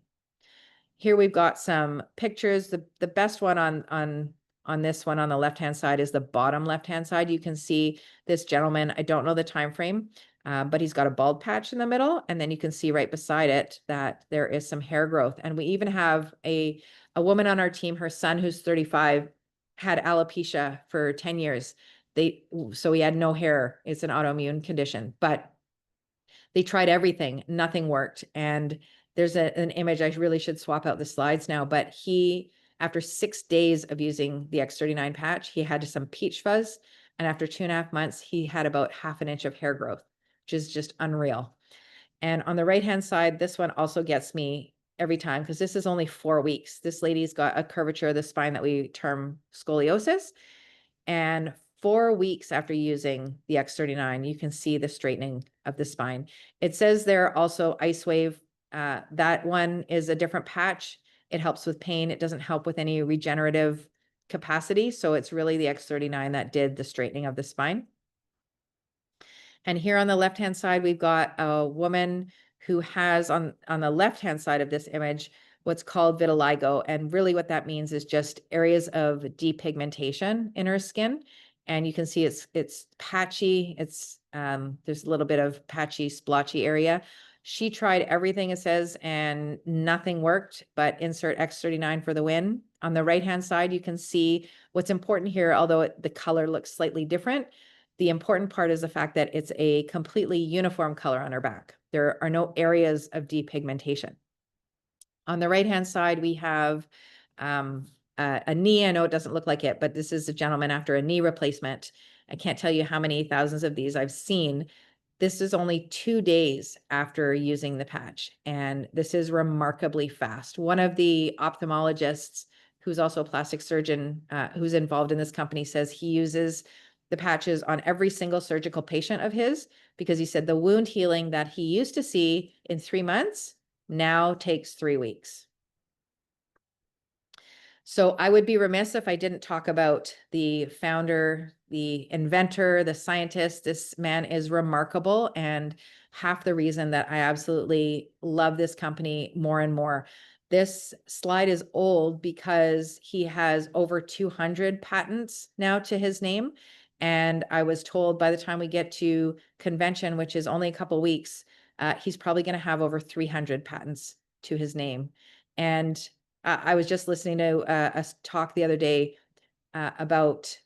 Here we've got some pictures. The best one on this one on the left-hand side is the bottom left-hand side. You can see this gentleman, I don't know the time frame, but he's got a bald patch in the middle. And then you can see right beside it that there is some hair growth. And we even have a woman on our team, her son, who's 35, had alopecia for 10 years. So he had no hair. It's an autoimmune condition, but they tried everything. Nothing worked. And there's an image, I really should swap out the slides now, but he, after 6 days of using the X39 patch, he had some peach fuzz. And after 2.5 months, he had about 1/2 inch of hair growth, which is just unreal. And on the right-hand side, this one also gets me every time because this is only 4 weeks. This lady's got a curvature of the spine that we term scoliosis. And 4 weeks after using the X39, you can see the straightening of the spine. It says there also Icewave. That one is a different patch. It helps with pain. It doesn't help with any regenerative capacity. So it's really the X39 that did the straightening of the spine. And here on the left-hand side, we've got a woman who has on the left-hand side of this image, what's called vitiligo. And really what that means is just areas of depigmentation in her skin. And you can see it's patchy. There's a little bit of patchy, splotchy area. She tried everything, it says, and nothing worked, but insert X39 for the win. On the right-hand side, you can see what's important here, although the color looks slightly different. The important part is the fact that it's a completely uniform color on her back. There are no areas of depigmentation. On the right-hand side, we have a knee. I know it doesn't look like it, but this is a gentleman after a knee replacement. I can't tell you how many thousands of these I've seen. This is only 2 days after using the patch, and this is remarkably fast. One of the ophthalmologists, who's also a plastic surgeon, who's involved in this company, says he uses the patches on every single surgical patient of his because he said the wound healing that he used to see in 3 months now takes 3 weeks. So I would be remiss if I didn't talk about the founder, the inventor, the scientist. This man is remarkable and half the reason that I absolutely love this company more and more. This slide is old because he has over 200 patents now to his name. And I was told by the time we get to convention, which is only a couple of weeks, he's probably going to have over 300 patents to his name. And I was just listening to a talk the other day about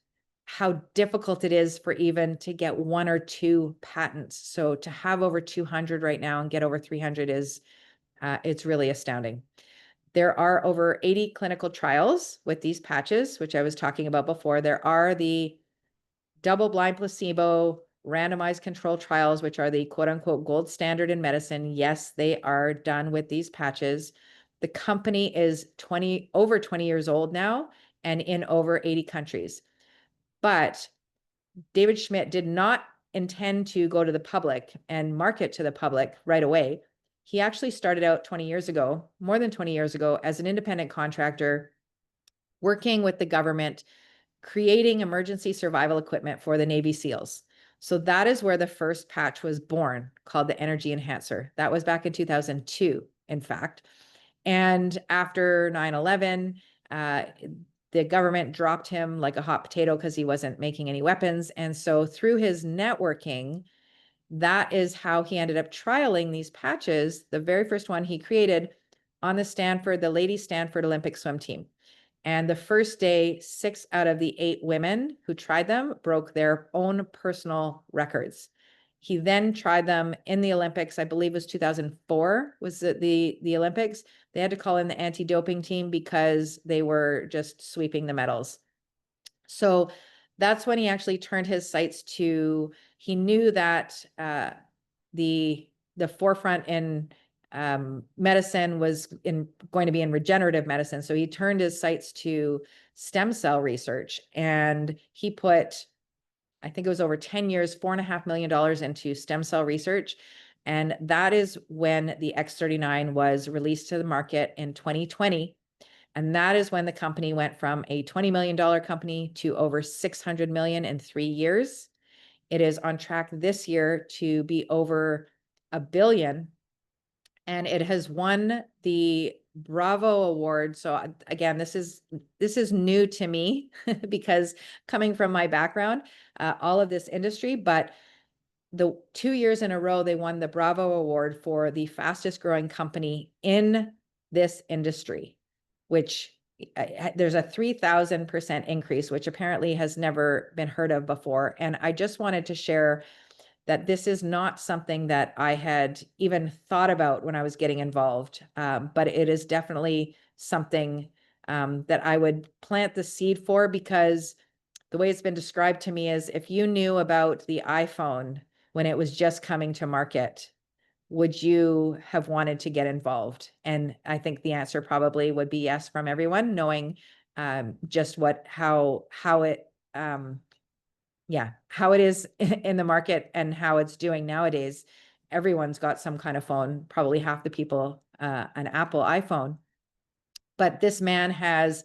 how difficult it is for even to get 1 or 2 patents. So to have over 200 right now and get over 300 is, it's really astounding. There are over 80 clinical trials with these patches, which I was talking about before. There are the double-blind placebo randomized control trials, which are the quote unquote gold standard in medicine. Yes, they are done with these patches. The company is over 20 years old now and in over 80 countries. But David Schmidt did not intend to go to the public and market to the public right away. He actually started out 20 years ago, more than 20 years ago, as an independent contractor, working with the government, creating emergency survival equipment for the Navy SEALs. So that is where the first patch was born, called the Energy Enhancer. That was back in 2002, in fact. And after 9/11, the government dropped him like a hot potato because he wasn't making any weapons. And so through his networking, that is how he ended up trialing these patches. The very first one he created on the ladies Stanford Olympic swim team. And the first day, 6 out of the 8 women who tried them broke their own personal records. He then tried them in the Olympics. I believe it was 2004 was the Olympics. They had to call in the anti-doping team because they were just sweeping the medals. So that's when he actually turned his sights to, he knew that the forefront in medicine was going to be in regenerative medicine. So he turned his sights to stem cell research, and he put, I think it was over 10 years, $4.5 million into stem cell research. And that is when the X39 was released to the market in 2020. And that is when the company went from a $20 million company to over 600 million in 3 years. It is on track this year to be over $1 billion. And it has won the Bravo Award. So again, this is new to me because coming from my background, all of this industry, but the 2 years in a row, they won the Bravo Award for the fastest growing company in this industry, which there's a 3,000% increase, which apparently has never been heard of before. And I just wanted to share that this is not something that I had even thought about when I was getting involved, but it is definitely something that I would plant the seed for, because the way it's been described to me is, if you knew about the iPhone when it was just coming to market, would you have wanted to get involved? And I think the answer probably would be yes from everyone, knowing just how it is in the market and how it's doing nowadays. Everyone's got some kind of phone, probably half the people an Apple iPhone. But this man has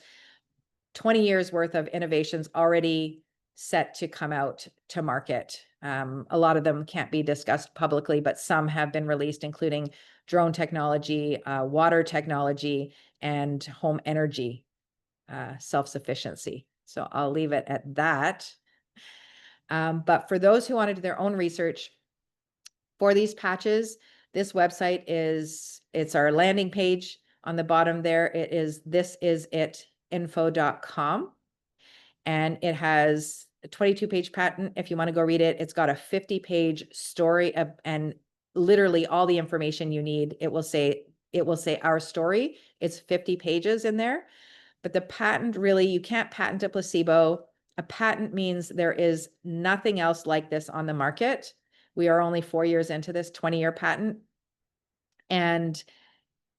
20 years worth of innovations already set to come out to market. A lot of them can't be discussed publicly, but some have been released, including drone technology, water technology, and home energy self-sufficiency. So I'll leave it at that. But for those who want to do their own research for these patches, this website it's our landing page on the bottom there. It is thisisitinfo.com. And it has a 22-page patent. If you want to go read it, it's got a 50-page story and literally all the information you need. It will say our story. It's 50 pages in there. But the patent, really, you can't patent a placebo. A patent means there is nothing else like this on the market. We are only 4 years into this 20-year patent. And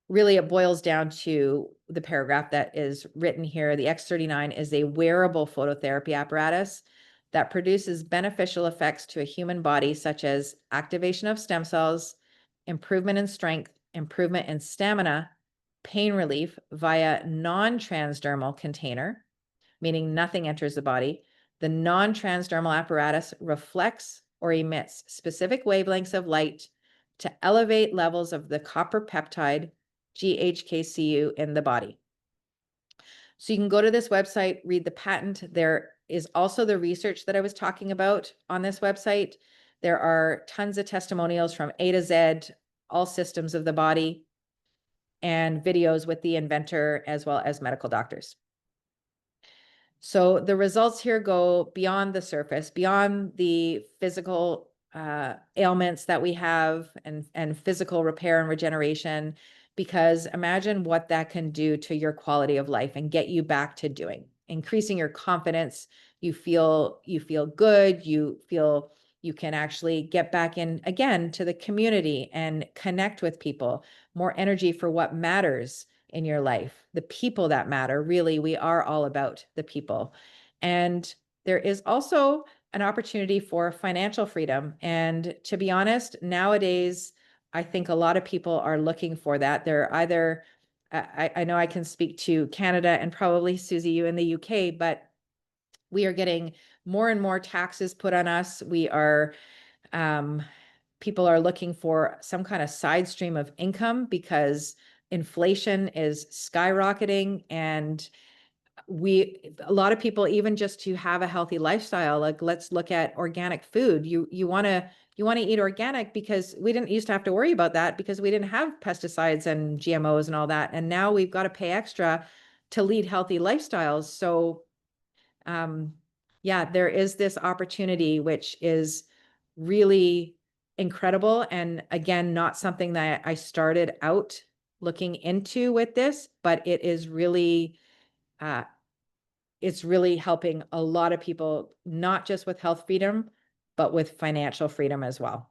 really, it boils down to the paragraph that is written here. The X39 is a wearable phototherapy apparatus that produces beneficial effects to a human body, such as activation of stem cells, improvement in strength, improvement in stamina, pain relief via non-transdermal container, meaning nothing enters the body. The non-transdermal apparatus reflects or emits specific wavelengths of light to elevate levels of the copper peptide GHKCU in the body. So you can go to this website, read the patent. There is also the research that I was talking about on this website. There are tons of testimonials from A to Z, all systems of the body, and videos with the inventor as well as medical doctors. So the results here go beyond the surface, beyond the physical ailments that we have and physical repair and regeneration, because imagine what that can do to your quality of life and get you back to doing, increasing your confidence. You feel good. You feel you can actually get back in again to the community and connect with people, more energy for what matters in your life, the people that matter. Really, we are all about the people. And there is also an opportunity for financial freedom. And to be honest, nowadays, I think a lot of people are looking for that. They're either, I know I can speak to Canada and probably Susie, you in the UK, but we are getting more and more taxes put on us. We are, people are looking for some kind of side stream of income because inflation is skyrocketing, and a lot of people, even just to have a healthy lifestyle, like let's look at organic food. You want to eat organic because we didn't used to have to worry about that because we didn't have pesticides and GMOs and all that. And now we've got to pay extra to lead healthy lifestyles. So yeah, there is this opportunity, which is really incredible. And again, not something that I started out looking into with this, but it is really, it's really helping a lot of people, not just with health freedom, but with financial freedom as well.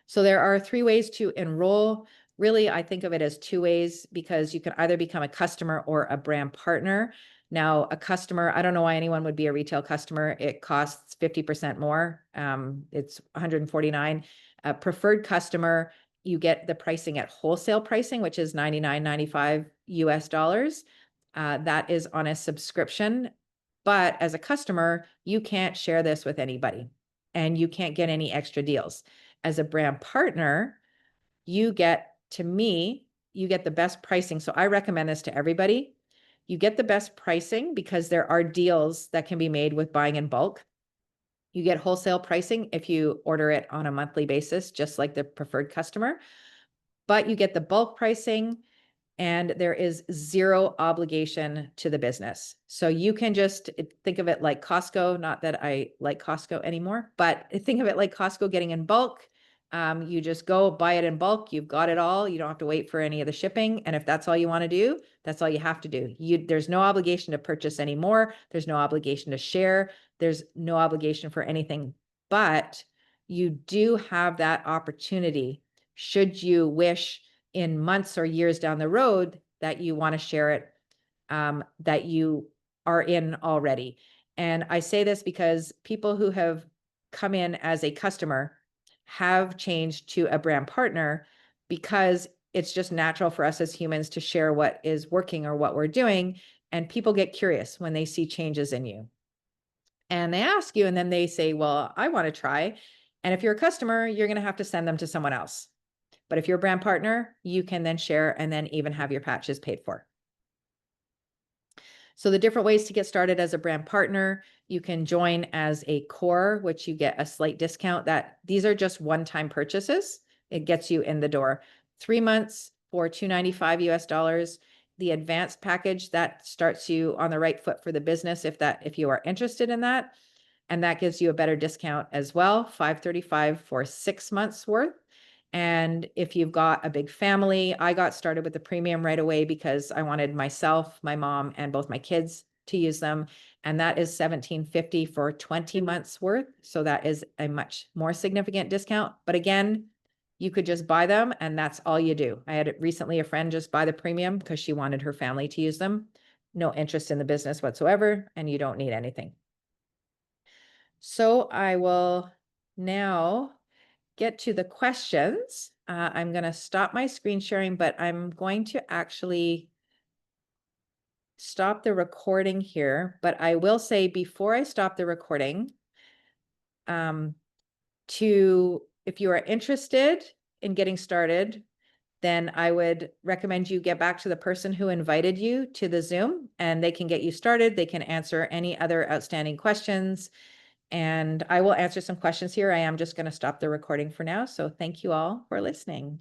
So there are 3 ways to enroll. Really, I think of it as 2 ways because you can either become a customer or a brand partner. Now, a customer, I don't know why anyone would be a retail customer. It costs 50% more. It's $149. A preferred customer, you get the pricing at wholesale pricing, which is $99.95 US dollars. That is on a subscription. But as a customer, you can't share this with anybody and you can't get any extra deals. As a brand partner, you get, to me, you get the best pricing. So I recommend this to everybody. You get the best pricing because there are deals that can be made with buying in bulk. You get wholesale pricing if you order it on a monthly basis, just like the preferred customer, but you get the bulk pricing and there is 0 obligation to the business. So you can just think of it like Costco, not that I like Costco anymore, but think of it like Costco getting in bulk. You just go buy it in bulk. You've got it all. You don't have to wait for any of the shipping. And if that's all you want to do, that's all you have to do. There's no obligation to purchase anymore. There's no obligation to share. There's no obligation for anything, but you do have that opportunity should you wish in months or years down the road that you want to share it, that you are in already. And I say this because people who have come in as a customer have changed to a brand partner because it's just natural for us as humans to share what is working or what we're doing. And people get curious when they see changes in you. And they ask you, and then they say, well, I want to try. And if you're a customer, you're going to have to send them to someone else. But if you're a brand partner, you can then share and then even have your patches paid for. So the different ways to get started as a brand partner, you can join as a core, which you get a slight discount. That these are just one-time purchases. It gets you in the door. 3 months for $295 US dollars. The advanced package that starts you on the right foot for the business if you are interested in that. And that gives you a better discount as well, $535 for 6 months worth. And if you've got a big family, I got started with the premium right away because I wanted myself, my mom, and both my kids to use them. And that is $1,750 for 20 months worth. So that is a much more significant discount. But again, you could just buy them and that's all you do. I had recently a friend just buy the premium because she wanted her family to use them. No interest in the business whatsoever, and you don't need anything. So I will now get to the questions. I'm going to stop my screen sharing, but I'm going to actually stop the recording here. But I will say before I stop the recording, if you are interested in getting started, then I would recommend you get back to the person who invited you to the Zoom and they can get you started. They can answer any other outstanding questions. And I will answer some questions here. I am just going to stop the recording for now. So thank you all for listening.